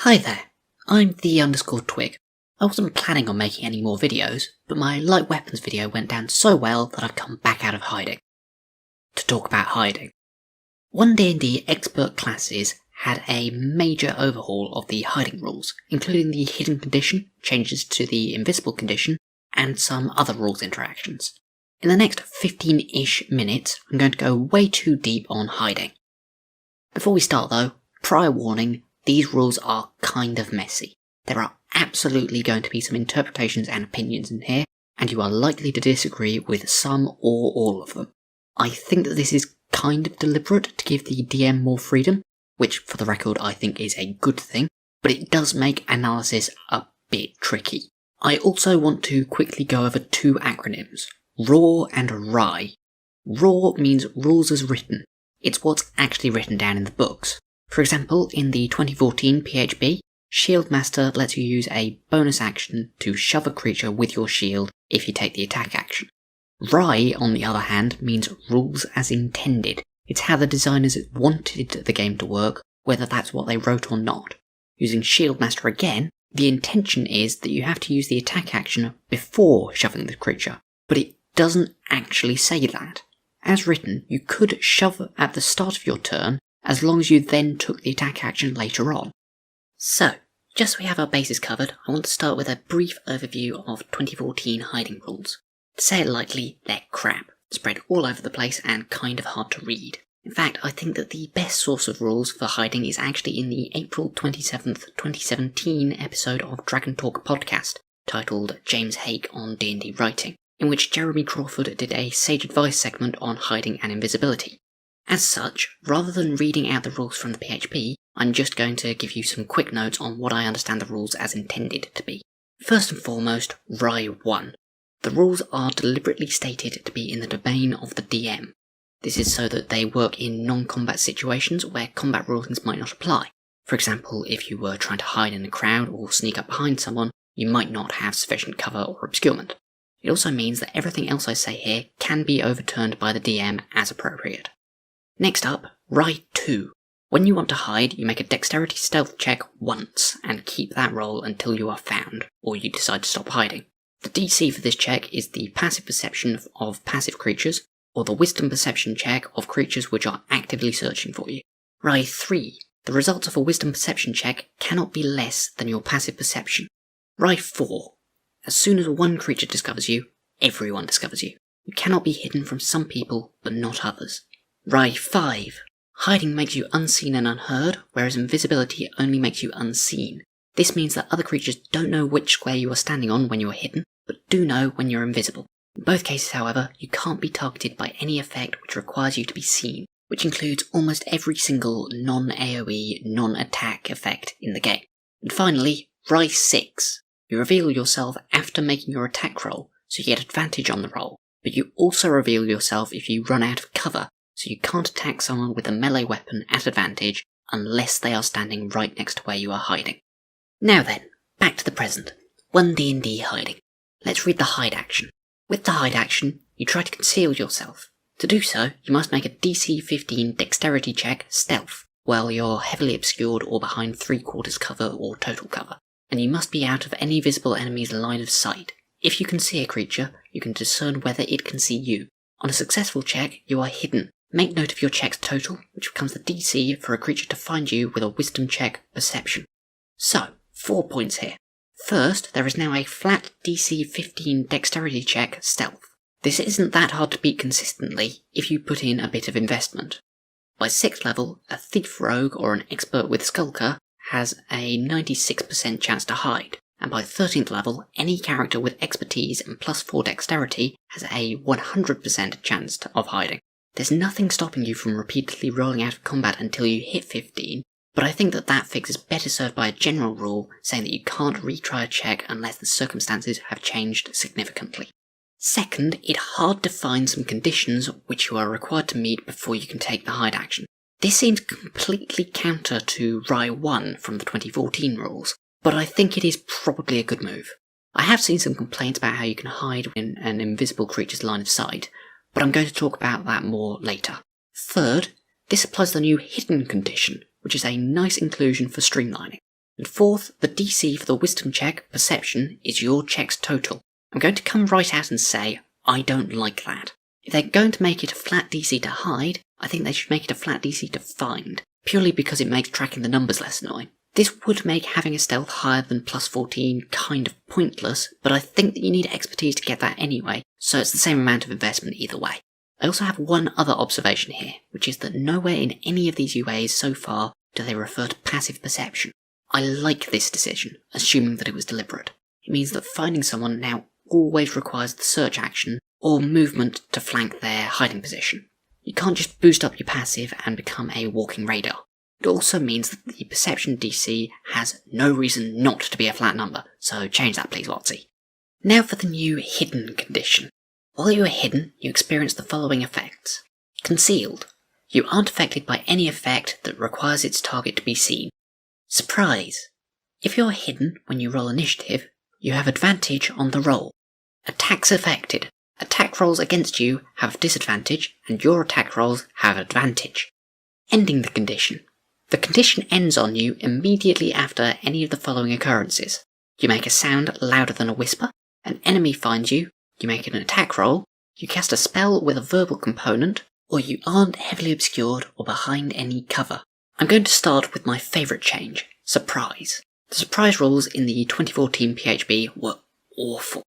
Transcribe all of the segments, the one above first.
Hi there, I'm the_twig. I wasn't planning on making any more videos, but my light weapons video went down so well that I've come back out of hiding. To talk about hiding. 1D&D expert classes had a major overhaul of the hiding rules, including the hidden condition, changes to the invisible condition, and some other rules interactions. In the next 15-ish minutes, I'm going to go way too deep on hiding. Before we start though, prior warning, these rules are kind of messy. There are absolutely going to be some interpretations and opinions in here, and you are likely to disagree with some or all of them. I think that this is kind of deliberate to give the DM more freedom, which for the record I think is a good thing, but it does make analysis a bit tricky. I also want to quickly go over two acronyms, RAW and RI. RAW means rules as written. It's what's actually written down in the books. For example, in the 2014 PHB, Shieldmaster lets you use a bonus action to shove a creature with your shield if you take the attack action. RI, on the other hand, means rules as intended. It's how the designers wanted the game to work, whether that's what they wrote or not. Using Shieldmaster again, the intention is that you have to use the attack action before shoving the creature, but it doesn't actually say that. As written, you could shove at the start of your turn, as long as you then took the attack action later on. So, just so we have our bases covered, I want to start with a brief overview of 2014 hiding rules. To say it lightly, they're crap, spread all over the place and kind of hard to read. In fact, I think that the best source of rules for hiding is actually in the April 27th, 2017 episode of Dragon Talk podcast, titled James Hake on D&D Writing, in which Jeremy Crawford did a sage advice segment on hiding and invisibility. As such, rather than reading out the rules from the PHB, I'm just going to give you some quick notes on what I understand the rules as intended to be. First and foremost, RI 1. The rules are deliberately stated to be in the domain of the DM. This is so that they work in non-combat situations where combat rulings might not apply. For example, if you were trying to hide in a crowd or sneak up behind someone, you might not have sufficient cover or obscurement. It also means that everything else I say here can be overturned by the DM as appropriate. Next up, RI 2. When you want to hide, you make a dexterity stealth check once, and keep that roll until you are found, or you decide to stop hiding. The DC for this check is the passive perception of passive creatures, or the wisdom perception check of creatures which are actively searching for you. RI 3. The results of a wisdom perception check cannot be less than your passive perception. RI 4. As soon as one creature discovers you, everyone discovers you. You cannot be hidden from some people, but not others. RI 5. Hiding makes you unseen and unheard, whereas invisibility only makes you unseen. This means that other creatures don't know which square you are standing on when you are hidden, but do know when you're invisible. In both cases, however, you can't be targeted by any effect which requires you to be seen, which includes almost every single non-AoE, non-attack effect in the game. And finally, RI 6. You reveal yourself after making your attack roll, so you get advantage on the roll, but you also reveal yourself if you run out of cover, so you can't attack someone with a melee weapon at advantage unless they are standing right next to where you are hiding. Now then, back to the present. 1D&D hiding. Let's read the hide action. With the hide action, you try to conceal yourself. To do so, you must make a DC 15 dexterity check stealth, while you're heavily obscured or behind 3/4 cover or total cover, and you must be out of any visible enemy's line of sight. If you can see a creature, you can discern whether it can see you. On a successful check, you are hidden. Make note of your check's total, which becomes the DC for a creature to find you with a wisdom check perception. So, 4 points here. First, there is now a flat DC 15 dexterity check stealth. This isn't that hard to beat consistently if you put in a bit of investment. By 6th level, a thief rogue or an expert with skulker has a 96% chance to hide, and by 13th level, any character with expertise and +4 dexterity has a 100% chance of hiding. There's nothing stopping you from repeatedly rolling out of combat until you hit 15, but I think that fix is better served by a general rule saying that you can't retry a check unless the circumstances have changed significantly. Second, it hard to find some conditions which you are required to meet before you can take the hide action. This seems completely counter to RI 1 from the 2014 rules, but I think it is probably a good move. I have seen some complaints about how you can hide in an invisible creature's line of sight, but I'm going to talk about that more later. Third, this applies the new hidden condition, which is a nice inclusion for streamlining. And fourth, the DC for the wisdom check, perception, is your check's total. I'm going to come right out and say, I don't like that. If they're going to make it a flat DC to hide, I think they should make it a flat DC to find, purely because it makes tracking the numbers less annoying. This would make having a stealth higher than plus 14 kind of pointless, but I think that you need expertise to get that anyway, so it's the same amount of investment either way. I also have one other observation here, which is that nowhere in any of these UAs so far do they refer to passive perception. I like this decision, assuming that it was deliberate. It means that finding someone now always requires the search action or movement to flank their hiding position. You can't just boost up your passive and become a walking radar. It also means that the perception DC has no reason not to be a flat number, so change that please, Watsy. Now for the new hidden condition. While you are hidden, you experience the following effects. Concealed. You aren't affected by any effect that requires its target to be seen. Surprise. If you're hidden when you roll initiative, you have advantage on the roll. Attacks affected. Attack rolls against you have disadvantage, and your attack rolls have advantage. Ending the condition. The condition ends on you immediately after any of the following occurrences. You make a sound louder than a whisper, an enemy finds you, you make an attack roll, you cast a spell with a verbal component, or you aren't heavily obscured or behind any cover. I'm going to start with my favourite change, surprise. The surprise rules in the 2014 PHB were awful.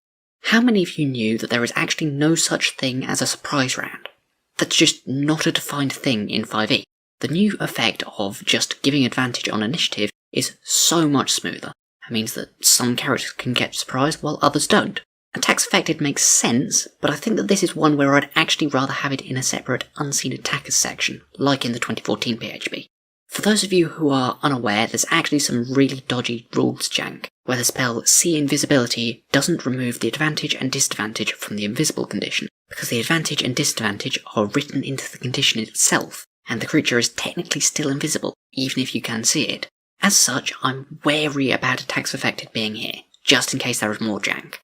How many of you knew that there is actually no such thing as a surprise round? That's just not a defined thing in 5e. The new effect of just giving advantage on initiative is so much smoother. That means that some characters can get surprised while others don't. Attacks affected makes sense, but I think that this is one where I'd actually rather have it in a separate unseen attackers section, like in the 2014 PHB. For those of you who are unaware, there's actually some really dodgy rules jank, where the spell See Invisibility doesn't remove the advantage and disadvantage from the invisible condition, because the advantage and disadvantage are written into the condition itself, and the creature is technically still invisible, even if you can see it. As such, I'm wary about attacks affected being here, just in case there is more jank.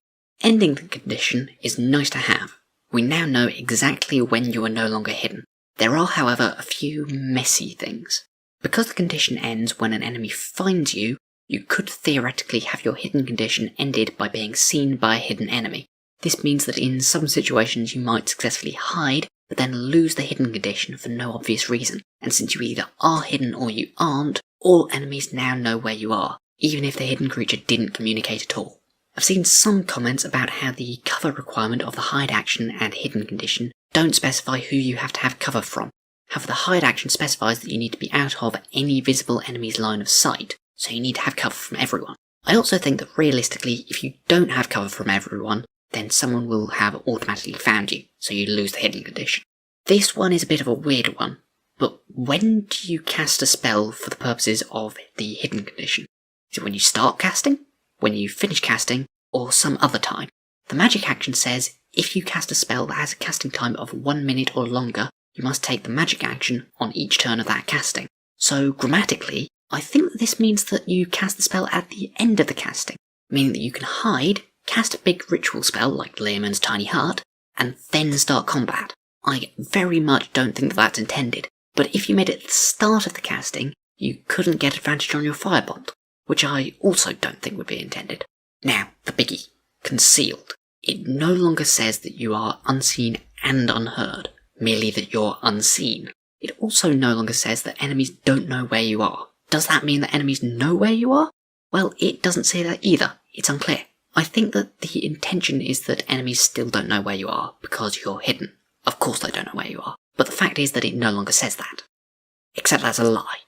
Ending the condition is nice to have. We now know exactly when you are no longer hidden. There are, however, a few messy things. Because the condition ends when an enemy finds you, you could theoretically have your hidden condition ended by being seen by a hidden enemy. This means that in some situations you might successfully hide, but then lose the hidden condition for no obvious reason, and since you either are hidden or you aren't, all enemies now know where you are, even if the hidden creature didn't communicate at all. I've seen some comments about how the cover requirement of the hide action and hidden condition don't specify who you have to have cover from. However, the hide action specifies that you need to be out of any visible enemy's line of sight, so you need to have cover from everyone. I also think that realistically, if you don't have cover from everyone, then someone will have automatically found you, so you lose the hidden condition. This one is a bit of a weird one, but when do you cast a spell for the purposes of the hidden condition? Is it when you start casting, when you finish casting, or some other time? The magic action says, if you cast a spell that has a casting time of 1 minute or longer, you must take the magic action on each turn of that casting. So grammatically, I think that this means that you cast the spell at the end of the casting, meaning that you can hide, cast a big ritual spell like Leomund's Tiny Heart, and then start combat. I very much don't think that that's intended, but if you made it at the start of the casting, you couldn't get advantage on your firebolt, which I also don't think would be intended. Now, the biggie. Concealed. It no longer says that you are unseen and unheard, merely that you're unseen. It also no longer says that enemies don't know where you are. Does that mean that enemies know where you are? Well, it doesn't say that either. It's unclear. I think that the intention is that enemies still don't know where you are because you're hidden. Of course they don't know where you are, but the fact is that it no longer says that. Except that's a lie.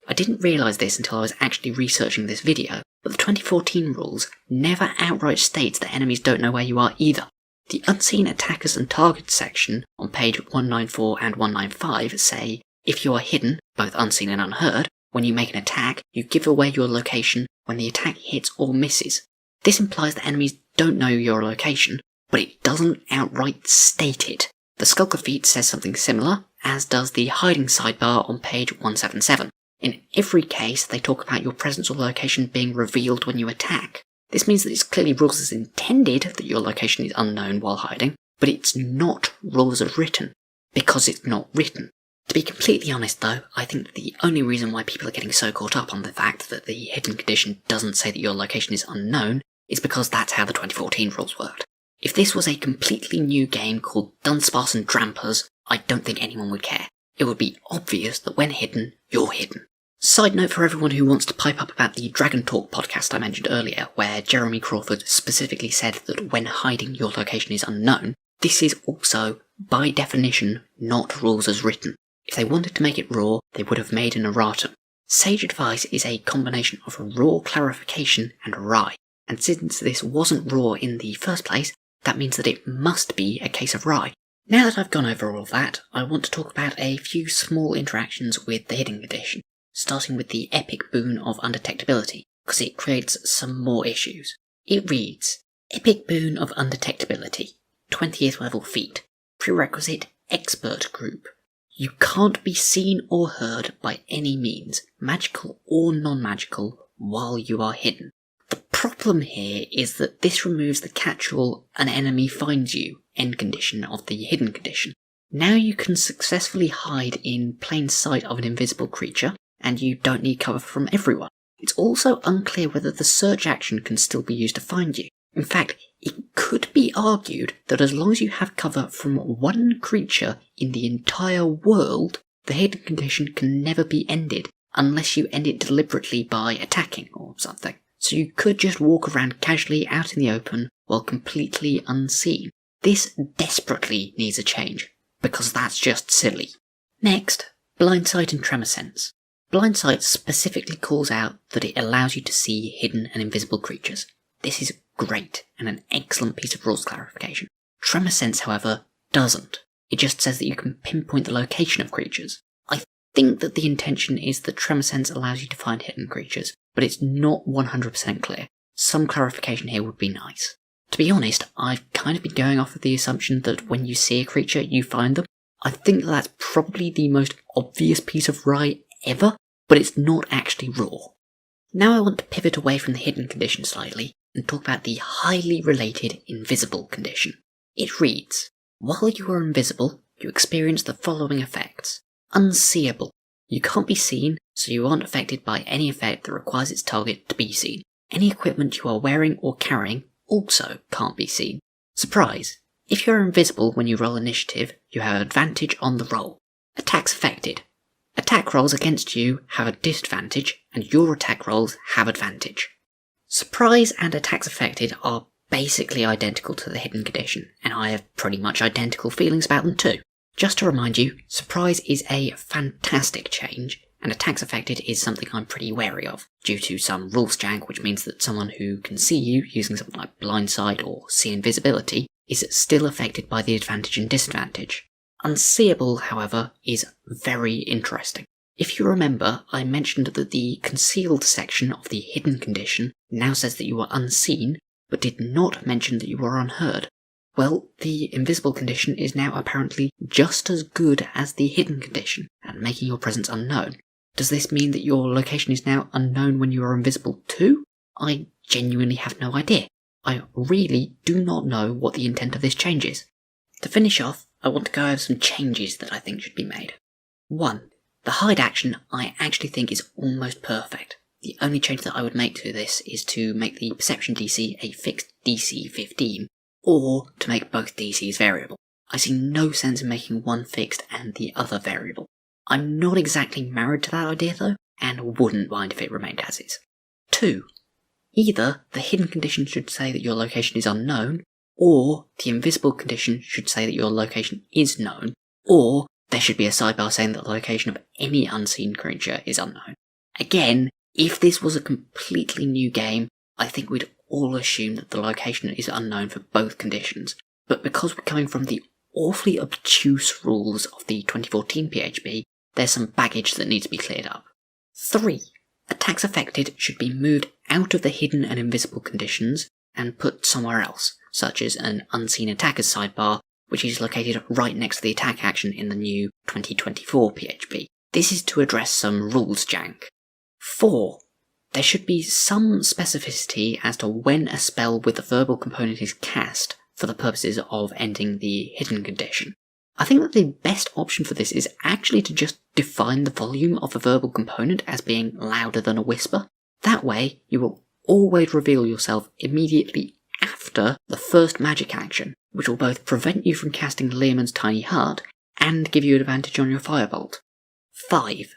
I didn't realise this until I was actually researching this video, but the 2014 rules never outright states that enemies don't know where you are either. The Unseen Attackers and Targets section on page 194 and 195 say, if you are hidden, both unseen and unheard, when you make an attack, you give away your location when the attack hits or misses. This implies that enemies don't know your location, but it doesn't outright state it. The Skulker feat says something similar, as does the Hiding sidebar on page 177. In every case, they talk about your presence or location being revealed when you attack. This means that it's clearly rules as intended that your location is unknown while hiding, but it's not rules as written, because it's not written. To be completely honest though, I think that the only reason why people are getting so caught up on the fact that the hidden condition doesn't say that your location is unknown is because that's how the 2014 rules worked. If this was a completely new game called Dunsparce and Drampers, I don't think anyone would care. It would be obvious that when hidden, you're hidden. Side note for everyone who wants to pipe up about the Dragon Talk podcast I mentioned earlier, where Jeremy Crawford specifically said that when hiding your location is unknown, this is also, by definition, not rules as written. If they wanted to make it raw, they would have made an erratum. Sage advice is a combination of raw clarification and rye, and since this wasn't raw in the first place, that means that it must be a case of rye. Now that I've gone over all of that, I want to talk about a few small interactions with the hidden condition, starting with the epic boon of Undetectability, because it creates some more issues. It reads, Epic boon of Undetectability, 20th level feat, prerequisite expert group. You can't be seen or heard by any means, magical or non-magical, while you are hidden. The problem here is that this removes the catch-all an enemy finds you end condition of the hidden condition. Now you can successfully hide in plain sight of an invisible creature, and you don't need cover from everyone. It's also unclear whether the search action can still be used to find you. In fact, it could be argued that as long as you have cover from one creature in the entire world, the hidden condition can never be ended, unless you end it deliberately by attacking or something. So you could just walk around casually out in the open while completely unseen. This desperately needs a change, because that's just silly. Next, Blindsight and Tremorsense. Blindsight specifically calls out that it allows you to see hidden and invisible creatures. This is great and an excellent piece of rules clarification. Tremorsense, however, doesn't. It just says that you can pinpoint the location of creatures. I think that the intention is that Tremorsense allows you to find hidden creatures, but it's not 100% clear. Some clarification here would be nice. To be honest, I've kind of been going off of the assumption that when you see a creature, you find them. I think that that's probably the most obvious piece of rye ever, but it's not actually raw. Now I want to pivot away from the hidden condition slightly and talk about the highly related invisible condition. It reads, while you are invisible, you experience the following effects. Unseeable. You can't be seen, so you aren't affected by any effect that requires its target to be seen. Any equipment you are wearing or carrying also can't be seen. Surprise. If you are invisible when you roll initiative, you have advantage on the roll. Attacks affected. Attack rolls against you have a disadvantage, and your attack rolls have advantage. Surprise and attacks affected are basically identical to the hidden condition, and I have pretty much identical feelings about them too. Just to remind you, surprise is a fantastic change, and attacks affected is something I'm pretty wary of, due to some rules jank, which means that someone who can see you using something like Blindsight or see invisibility is still affected by the advantage and disadvantage. Unseeable, however, is very interesting. If you remember, I mentioned that the concealed section of the hidden condition now says that you are unseen, but did not mention that you are unheard. Well, the invisible condition is now apparently just as good as the hidden condition at making your presence unknown. Does this mean that your location is now unknown when you are invisible too? I genuinely have no idea. I really do not know what the intent of this change is. To finish off, I want to go over some changes that I think should be made. 1. The hide action I actually think is almost perfect. The only change that I would make to this is to make the perception DC a fixed DC 15, or to make both DCs variable. I see no sense in making one fixed and the other variable. I'm not exactly married to that idea though, and wouldn't mind if it remained as is. 2. Either the hidden condition should say that your location is unknown, or the invisible condition should say that your location is known, or there should be a sidebar saying that the location of any unseen creature is unknown. Again, if this was a completely new game, I think we'd all assume that the location is unknown for both conditions, but because we're coming from the awfully obtuse rules of the 2014 PHB, there's some baggage that needs to be cleared up. 3. Attacks affected should be moved out of the hidden and invisible conditions and put somewhere else, such as an unseen attacker's sidebar, which is located right next to the attack action in the new 2024 PHB. This is to address some rules jank. 4. There should be some specificity as to when a spell with a verbal component is cast for the purposes of ending the hidden condition. I think that the best option for this is actually to just define the volume of a verbal component as being louder than a whisper. That way, you will always reveal yourself immediately after the first magic action, which will both prevent you from casting Leomund's Tiny Heart and give you advantage on your Firebolt. 5.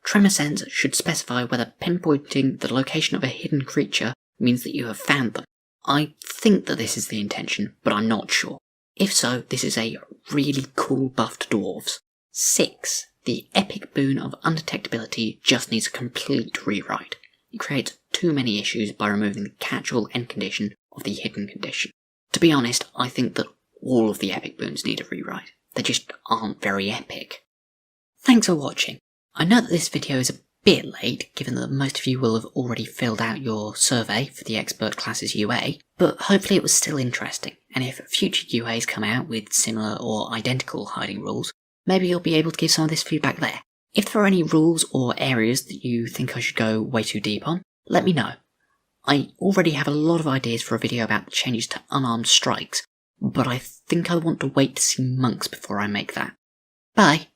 Tremorsense should specify whether pinpointing the location of a hidden creature means that you have found them. I think that this is the intention, but I'm not sure. If so, this is a really cool buff to dwarves. 6. The epic boon of Undetectability just needs a complete rewrite. It creates too many issues by removing the catch-all end condition of the hidden condition. To be honest, I think that all of the epic boons need a rewrite. They just aren't very epic. Thanks for watching. I know that this video is a bit late, given that most of you will have already filled out your survey for the Expert Classes UA, but hopefully it was still interesting, and if future UAs come out with similar or identical hiding rules, maybe you'll be able to give some of this feedback there. If there are any rules or areas that you think I should go way too deep on, let me know. I already have a lot of ideas for a video about the changes to unarmed strikes, but I think I want to wait to see monks before I make that. Bye!